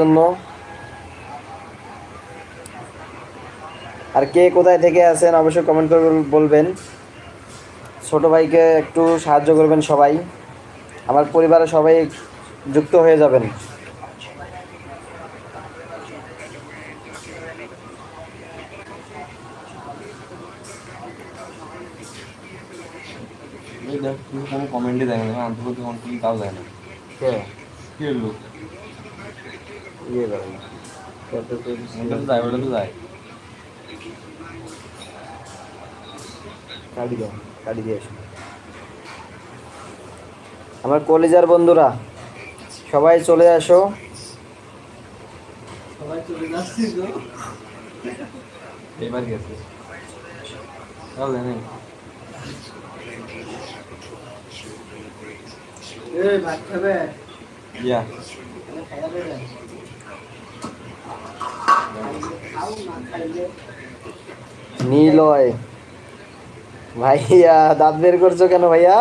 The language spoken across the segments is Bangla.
জন্য। আর কে কোথায় থেকে আছেন অবশ্যই কমেন্ট করে বলবেন। ছোট ভাইকে একটু সাহায্য করবেন সবাই, আমার পরিবারে সবাই যুক্ত হয়ে যাবেন। কোনো কমেন্টই দেয় না, আন্তর্জাতিক কন্ট্রোল তাও দেয় না। কি হলো? ওটা তো যায়, ওটা তো যায়। কাটি দাও, কাটি দিয়ে আসো। আমার কলেজের বন্ধুরা সবাই চলে আসো। সবাই চলে যাচ্ছে তো এবার গেছে তাও জানে ভাত খাবে? ইয়া নীলয় ভাইয়া দাঁত বের করছো কেন ভাইয়া?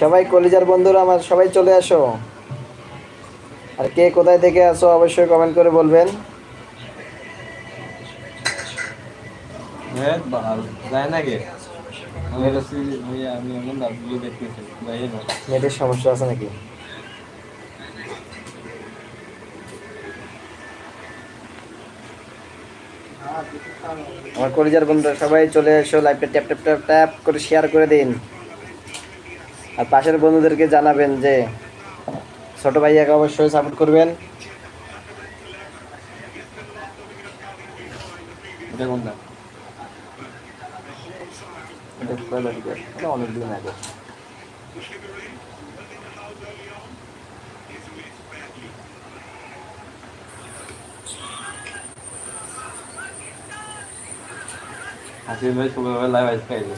সবাই কলেজের বন্ধুরা আমার সবাই চলে আসো। আর কে কোথায় থেকে আসো অবশ্যই কমেন্ট করে বলবেন। যায় না কে? আমি এমন দাঁতগুলো দেখতেছি যাই না। নেটের সমস্যা আছে নাকি? আমার কলেজের বন্ধুরা সবাই চলে এসো, লাইভটা ট্যাপ ট্যাপ ট্যাপ ট্যাপ করে শেয়ার করে দিন। আর পাশের বন্ধুদেরকে জানাবেন যে ছোট ভাইয়াকে অবশ্যই সাপোর্ট করবেন। এটা কোনটা? অনেকদিন আগে হাসির ভাই সকালবেলা লাইভ আইস খাইছে।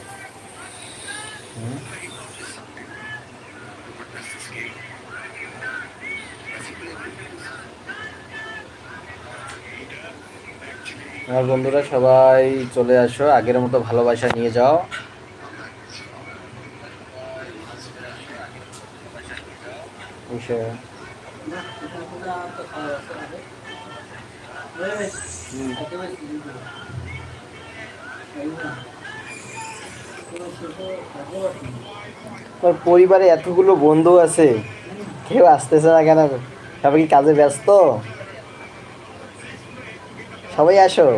আমার বন্ধুরা সবাই চলে আসো, আগের মতো ভালোবাসা নিয়ে যাও। পরিবারে এতগুলো বন্ধু আছে, কেউ আসতেছে না কেন? সবাই কি কাজে ব্যস্ত? সবাই আসো।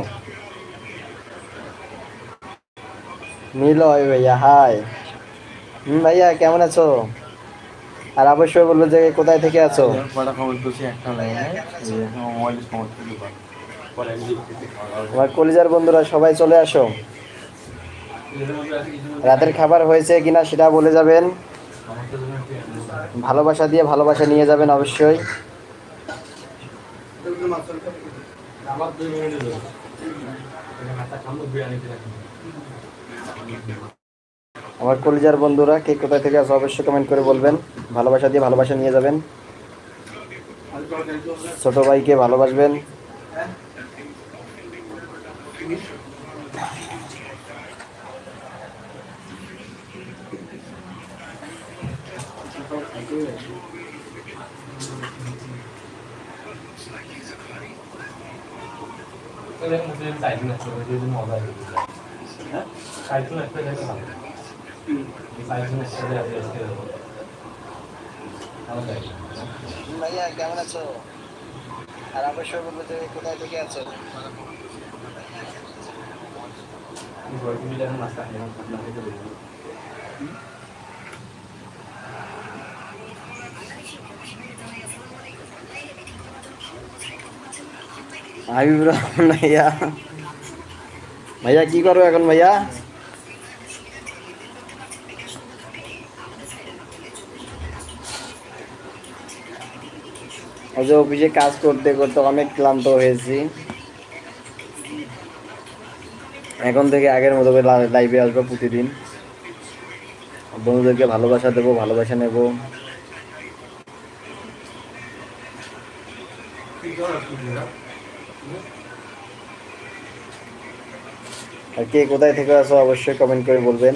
নীলয় ভাইয়া হাই। ভাইয়া কেমন আছো? আর অবশ্যই বলবো যে কোথায় থেকে আছো। কটা কমেন্ট করছি একটা লাগে না, মোবাইল সমস্যা দিবা পরে আমার কলিজার বন্ধুরা সবাই চলে আসো। রাতের খাবার হয়েছে কিনা সেটা বলে যাবেন। ভালোবাসা দিয়ে ভালোবাসা নিয়ে যাবেন অবশ্যই। আমার কলিজার বন্ধুরা কে কোথায় থেকে আছো অবশ্যই কমেন্ট করে বলবেন। ভালোবাসা দিয়ে ভালোবাসা নিয়ে যাবেন। ছোট ভাইকে ভালোবাসবেন। ভাইয়া কেমন আছো? আর অবশ্যই বলবো যে কোথায় থেকে আছো। হাবিব রহমান ভাইয়া, ভাইয়া কি করো এখন ভাইয়া? ওই যে অফিসে কাজ করতে করতে অনেক ক্লান্ত হয়েছি, এখন থেকে আগের মতো করে লাইভে আসবো প্রতিদিন। বন্ধুদেরকে ভালোবাসা দেবো, ভালোবাসা নেব। আর কে কোথায় থেকে আছো অবশ্যই কমেন্ট করে বলবেন।